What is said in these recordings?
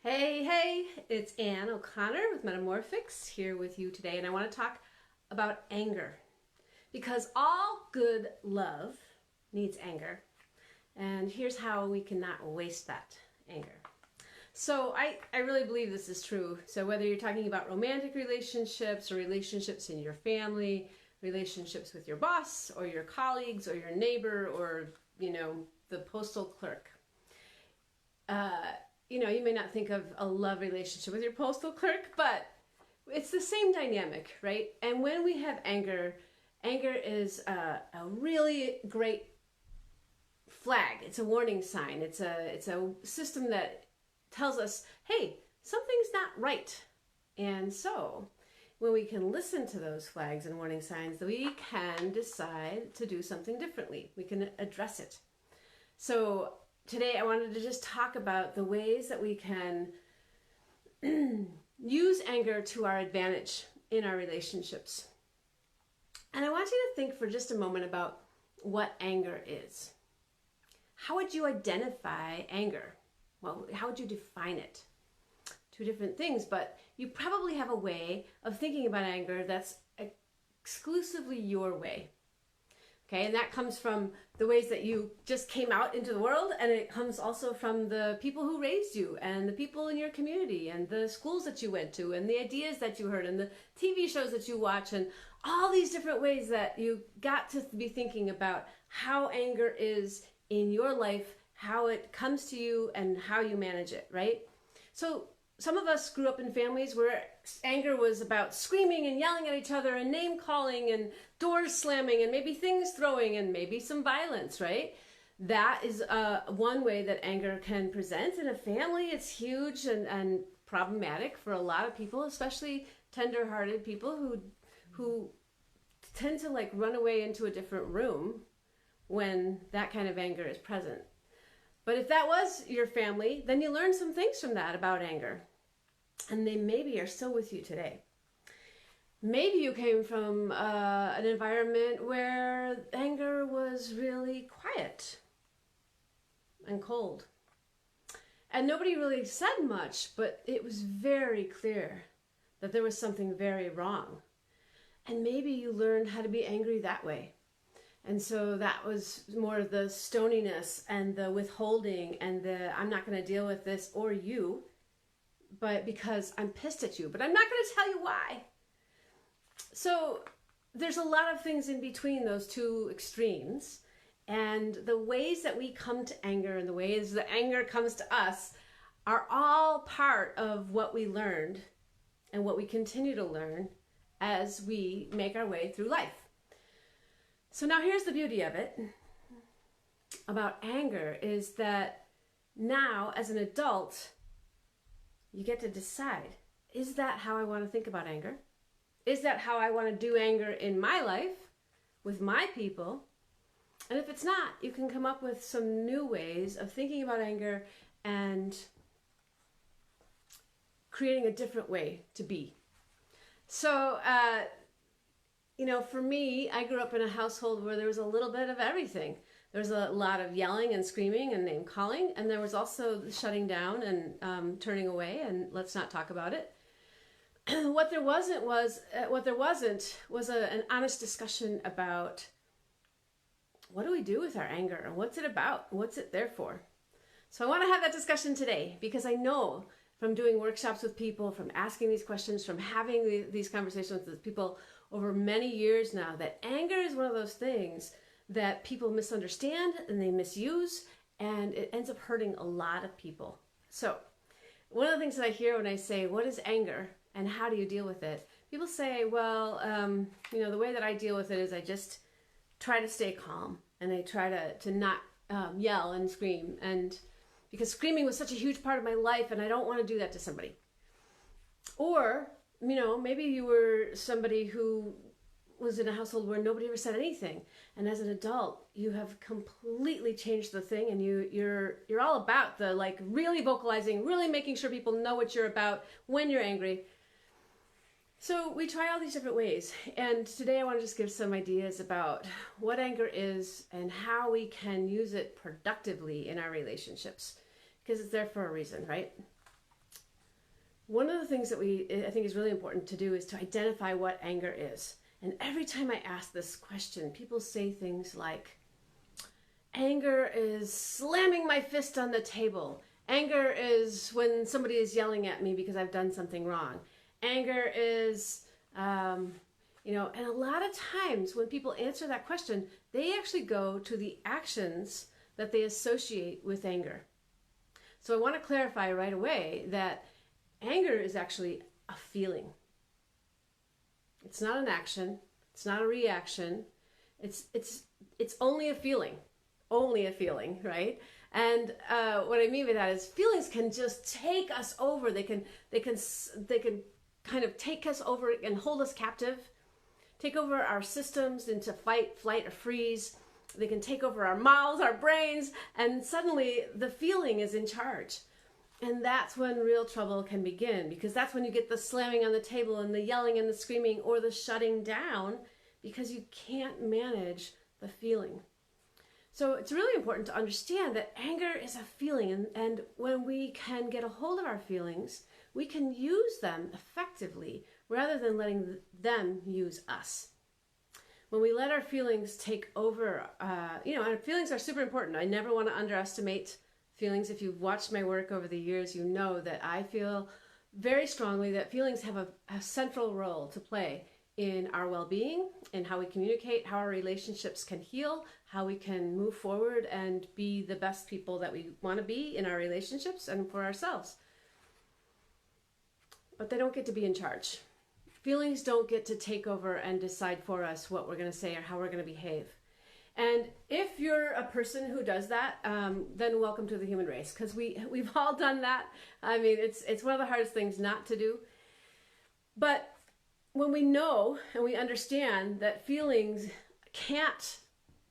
Hey, it's Anne O'Connor with Metamorphics here with you today, and I want to talk about anger because all good love needs anger, and here's how we cannot waste that anger. So I really believe this is true. So whether you're talking about romantic relationships or relationships in your family, relationships with your boss or your colleagues or your neighbor or, the postal clerk, you may not think of a love relationship with your postal clerk, but it's the same dynamic, right? And when we have anger, anger is a really great flag. It's a warning sign. It's a system that tells us, hey, something's not right. And so when we can listen to those flags and warning signs, we can decide to do something differently. We can address it. So today I wanted to just talk about the ways that we can use anger to our advantage in our relationships. And I want you to think for just a moment about what anger is. How would you identify anger? Well, how would you define it? Two different things, but you probably have a way of thinking about anger that's exclusively your way. Okay, and that comes from the ways that you just came out into the world, and it comes also from the people who raised you and the people in your community and the schools that you went to and the ideas that you heard and the TV shows that you watch and all these different ways that you got to be thinking about how anger is in your life, how it comes to you and how you manage it, right? So some of us grew up in families where anger was about screaming and yelling at each other and name calling and doors slamming and maybe things throwing and maybe some violence, right? That is one way that anger can present in a family. It's huge and problematic for a lot of people, especially tender-hearted people who tend to run away into a different room when that kind of anger is present. But if that was your family, then you learned some things from that about anger. And they maybe are still with you today. Maybe you came from an environment where anger was really quiet and cold. And nobody really said much, but it was very clear that there was something very wrong. And maybe you learned how to be angry that way. And so that was more of the stoniness and the withholding and the I'm not going to deal with this or you, but because I'm pissed at you, but I'm not going to tell you why. So there's a lot of things in between those two extremes. And the ways that we come to anger and the ways that anger comes to us are all part of what we learned and what we continue to learn as we make our way through life. So now here's the beauty of it about anger is that now as an adult, you get to decide, is that how I want to think about anger? Is that how I want to do anger in my life with my people? And if it's not, you can come up with some new ways of thinking about anger and creating a different way to be. So, for me, I grew up in a household where there was a little bit of everything. There was a lot of yelling and screaming and name calling, and there was also shutting down and turning away and let's not talk about it. What there wasn't was an honest discussion about what do we do with our anger and what's it about? What's it there for? So I want to have that discussion today because I know from doing workshops with people, from asking these questions, from having these conversations with people over many years now, that anger is one of those things that people misunderstand and they misuse, and it ends up hurting a lot of people. So one of the things that I hear when I say, what is anger and how do you deal with it? People say, well, the way that I deal with it is I just try to stay calm and I try to not yell and scream, and because screaming was such a huge part of my life and I don't want to do that to somebody. Or maybe you were somebody who was in a household where nobody ever said anything, and as an adult you have completely changed the thing, and you're all about the really vocalizing, really making sure people know what you're about when you're angry. So we try all these different ways, and today I want to just give some ideas about what anger is and how we can use it productively in our relationships, because it's there for a reason, right? one of the things that I think is really important to do is to identify what anger is. And every time I ask this question, people say things like, anger is slamming my fist on the table. Anger is when somebody is yelling at me because I've done something wrong. Anger is, and a lot of times when people answer that question, they actually go to the actions that they associate with anger. So I want to clarify right away that anger is actually a feeling. It's not an action. It's not a reaction. It's only a feeling. Only a feeling, right? And what I mean by that is feelings can just take us over. They can kind of take us over and hold us captive, take over our systems into fight, flight, or freeze. They can take over our mouths, our brains, and suddenly the feeling is in charge. And that's when real trouble can begin, because that's when you get the slamming on the table and the yelling and the screaming or the shutting down, because you can't manage the feeling. So it's really important to understand that anger is a feeling, and when we can get a hold of our feelings, we can use them effectively rather than letting them use us. When we let our feelings take over, our feelings are super important. I never want to underestimate feelings. If you've watched my work over the years, you know that I feel very strongly that feelings have a central role to play in our well-being, in how we communicate, how our relationships can heal, how we can move forward and be the best people that we want to be in our relationships and for ourselves. But they don't get to be in charge. Feelings don't get to take over and decide for us what we're going to say or how we're going to behave. And if you're a person who does that, then welcome to the human race, because we've all done that. I mean, it's one of the hardest things not to do. But when we know and we understand that feelings can't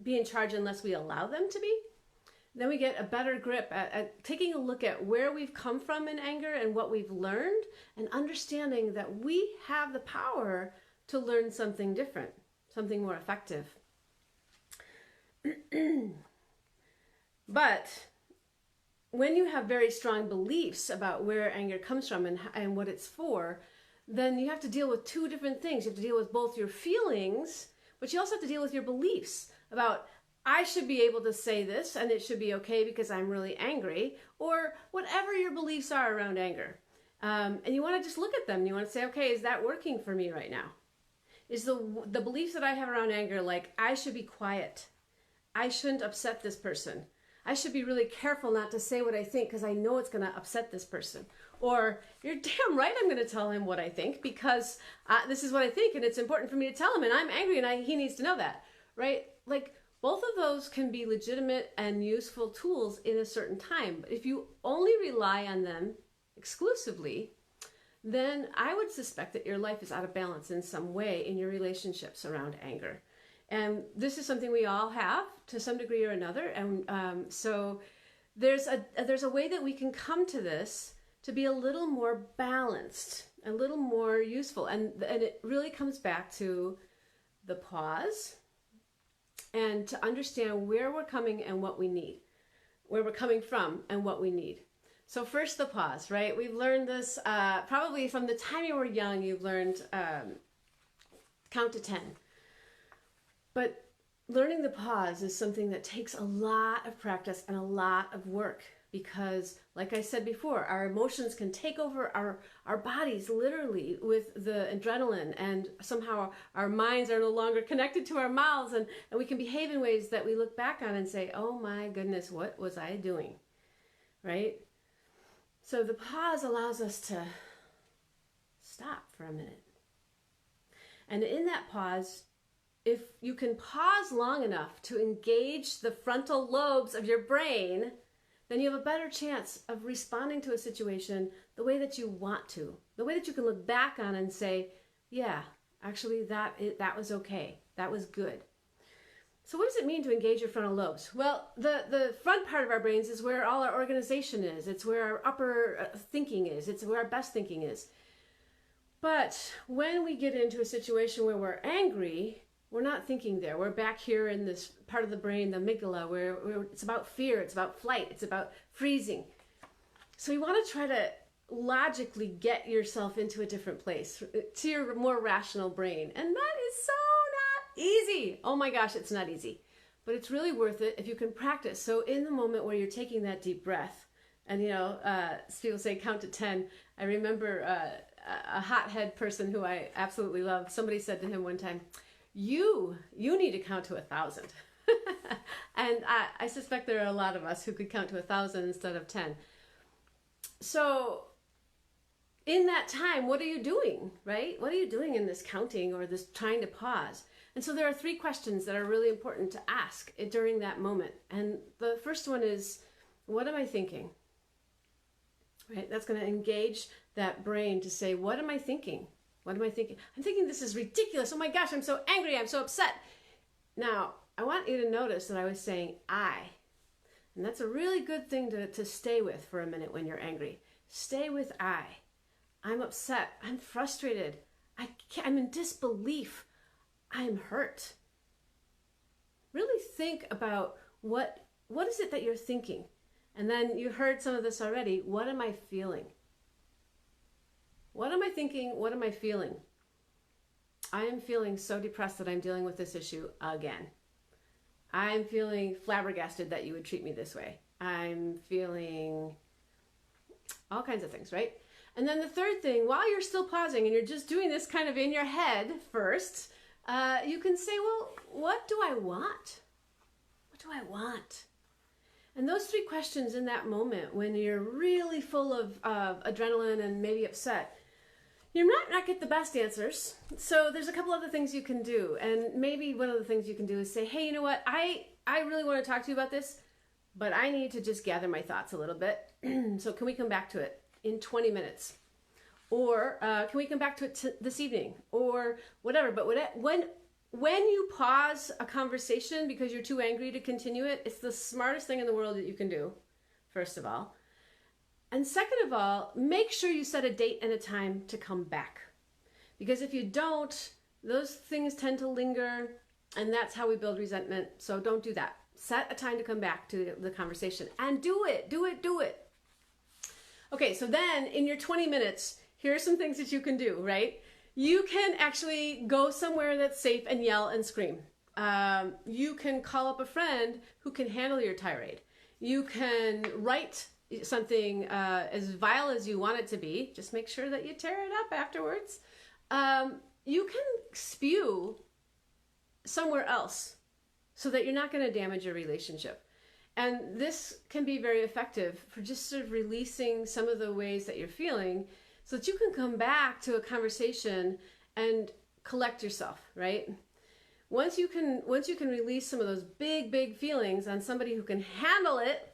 be in charge unless we allow them to be, then we get a better grip at taking a look at where we've come from in anger and what we've learned, and understanding that we have the power to learn something different, something more effective. But when you have very strong beliefs about where anger comes from and what it's for, then you have to deal with two different things. You have to deal with both your feelings, but you also have to deal with your beliefs about, I should be able to say this and it should be okay because I'm really angry, or whatever your beliefs are around anger. And you want to just look at them and you want to say, okay, is that working for me right now? Is the beliefs that I have around anger like, I should be quiet, I shouldn't upset this person, I should be really careful not to say what I think because I know it's going to upset this person. Or, you're damn right I'm going to tell him what I think because this is what I think and it's important for me to tell him and I'm angry and he needs to know that, right? Like, both of those can be legitimate and useful tools in a certain time. But if you only rely on them exclusively, then I would suspect that your life is out of balance in some way in your relationships around anger. And this is something we all have to some degree or another. And so there's a way that we can come to this to be a little more balanced, a little more useful. And it really comes back to the pause and to understand where we're coming and what we need, where we're coming from and what we need. So first, the pause, right? We've learned this probably from the time you were young. You've learned count to 10. But learning the pause is something that takes a lot of practice and a lot of work, because like I said before, our emotions can take over our bodies literally with the adrenaline, and somehow our minds are no longer connected to our mouths, and we can behave in ways that we look back on and say, oh my goodness, what was I doing, right? So the pause allows us to stop for a minute. And in that pause, if you can pause long enough to engage the frontal lobes of your brain, then you have a better chance of responding to a situation the way that you want to, the way that you can look back on and say, yeah, actually that was okay, that was good. So what does it mean to engage your frontal lobes? Well, the front part of our brains is where all our organization is. It's where our upper thinking is. It's where our best thinking is. But when we get into a situation where we're angry, we're not thinking there. We're back here in this part of the brain, the amygdala, where it's about fear, it's about flight, it's about freezing. So we want to try to logically get yourself into a different place, to your more rational brain. And that is so not easy. Oh my gosh, it's not easy. But it's really worth it if you can practice. So in the moment where you're taking that deep breath, and people say count to 10. I remember a hothead person who I absolutely love. Somebody said to him one time, you need to count to 1,000. And I suspect there are a lot of us who could count to 1,000 instead of 10. So in that time, what are you doing, right? What are you doing in this counting or this trying to pause? And so there are 3 questions that are really important to ask during that moment. And the first one is, what am I thinking? Right? That's going to engage that brain to say, what am I thinking? What am I thinking? I'm thinking this is ridiculous. Oh my gosh, I'm so angry. I'm so upset. Now, I want you to notice that I was saying I. And that's a really good thing to stay with for a minute when you're angry. Stay with I. I'm upset. I'm frustrated. I'm in disbelief. I'm hurt. Really think about what is it that you're thinking? And then you heard some of this already. What am I feeling? What am I thinking? What am I feeling? I am feeling so depressed that I'm dealing with this issue again. I'm feeling flabbergasted that you would treat me this way. I'm feeling all kinds of things, right? And then the third thing, while you're still pausing and you're just doing this kind of in your head first, you can say, well, what do I want? What do I want? And those 3 questions in that moment when you're really full of adrenaline and maybe upset, you might not get the best answers. So there's a couple other things you can do. And maybe one of the things you can do is say, hey, you know what? I really want to talk to you about this, but I need to just gather my thoughts a little bit. So can we come back to it in 20 minutes? Or can we come back to it this evening? Or whatever. But when you pause a conversation because you're too angry to continue it, it's the smartest thing in the world that you can do, first of all. And second of all, make sure you set a date and a time to come back. Because if you don't, those things tend to linger, and that's how we build resentment. So don't do that. Set a time to come back to the conversation and do it. Okay, so then in your 20 minutes, here are some things that you can do, right? You can actually go somewhere that's safe and yell and scream. You can call up a friend who can handle your tirade. You can write something as vile as you want it to be. Just make sure that you tear it up afterwards. You can spew somewhere else so that you're not going to damage your relationship. And this can be very effective for just sort of releasing some of the ways that you're feeling so that you can come back to a conversation and collect yourself, right? Once you can release some of those big feelings on somebody who can handle it.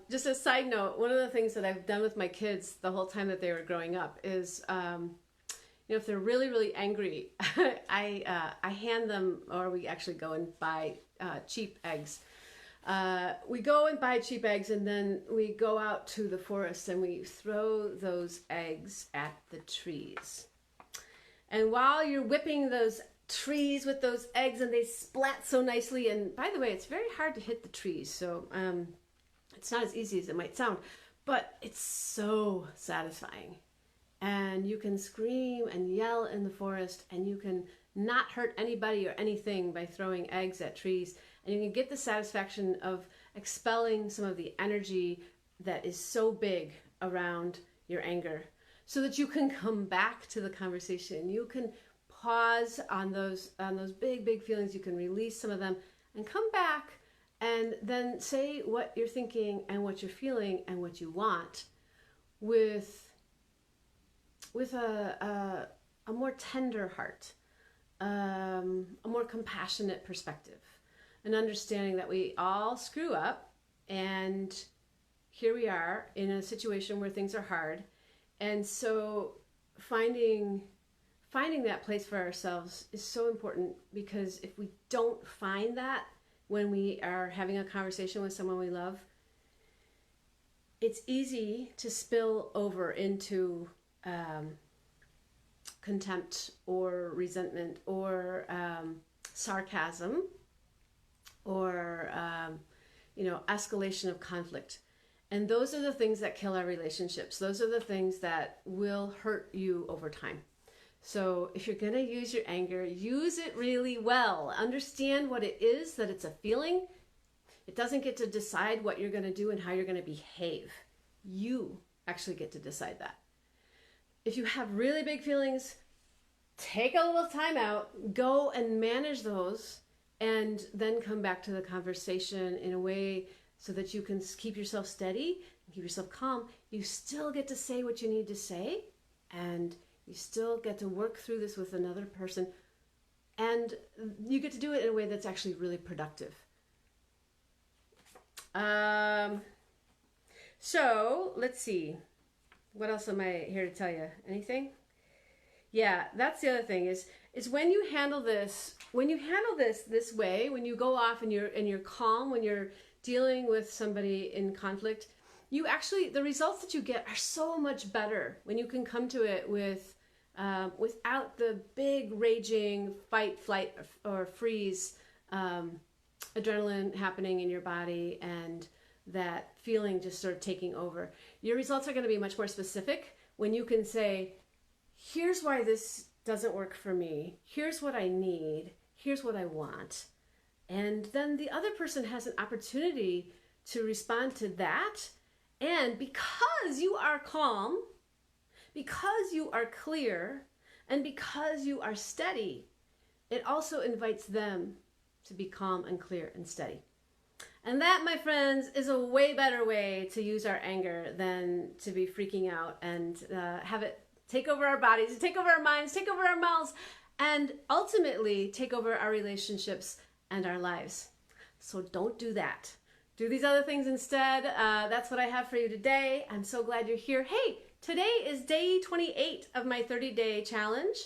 Just a side note, one of the things that I've done with my kids the whole time that they were growing up is, if they're really angry, I hand them, or we actually go and buy cheap eggs. We go and buy cheap eggs, and then we go out to the forest and we throw those eggs at the trees. And while you're whipping those trees with those eggs and they splat so nicely, and by the way, it's very hard to hit the trees, so it's not as easy as it might sound, but it's so satisfying. And you can scream and yell in the forest, and you can not hurt anybody or anything by throwing eggs at trees. And you can get the satisfaction of expelling some of the energy that is so big around your anger, so that you can come back to the conversation. You can pause on those big feelings. You can release some of them and come back and then say what you're thinking and what you're feeling and what you want with a more tender heart, a more compassionate perspective, an understanding that we all screw up, and here we are in a situation where things are hard. And so finding that place for ourselves is so important, because if we don't find that when we are having a conversation with someone we love, it's easy to spill over into contempt or resentment or sarcasm or escalation of conflict. And those are the things that kill our relationships. Those are the things that will hurt you over time. So if you're going to use your anger, use it really well. Understand what it is, that it's a feeling. It doesn't get to decide what you're going to do and how you're going to behave. You actually get to decide that. If you have really big feelings, take a little time out, go and manage those, and then come back to the conversation in a way so that you can keep yourself steady and keep yourself calm. You still get to say what you need to say, and you still get to work through this with another person, and you get to do it in a way that's actually really productive. So let's see. What else am I here to tell you? Anything? Yeah, that's the other thing is when you handle this this way, when you go off and you're calm, when you're dealing with somebody in conflict, you actually, the results that you get are so much better when you can come to it with without the big raging fight, flight, or freeze adrenaline happening in your body and that feeling just sort of taking over. Your results are going to be much more specific when you can say, here's why this doesn't work for me. Here's what I need. Here's what I want. And then the other person has an opportunity to respond to that. And because you are calm, because you are clear, and because you are steady, it also invites them to be calm and clear and steady. And that, my friends, is a way better way to use our anger than to be freaking out and have it take over our bodies, take over our minds, take over our mouths, and ultimately take over our relationships and our lives. So don't do that. Do these other things instead. That's what I have for you today. I'm so glad you're here. Hey, today is day 28 of my 30-day challenge.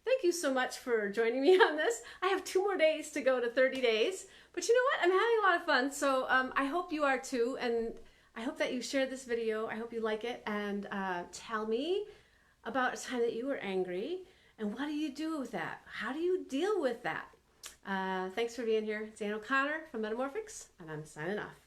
Thank you so much for joining me on this. I have 2 more days to go to 30 days. But you know what? I'm having a lot of fun. So I hope you are too. And I hope that you share this video. I hope you like it. And tell me about a time that you were angry. And what do you do with that? How do you deal with that? Thanks for being here. It's Ann O'Connor from Metamorphics. And I'm signing off.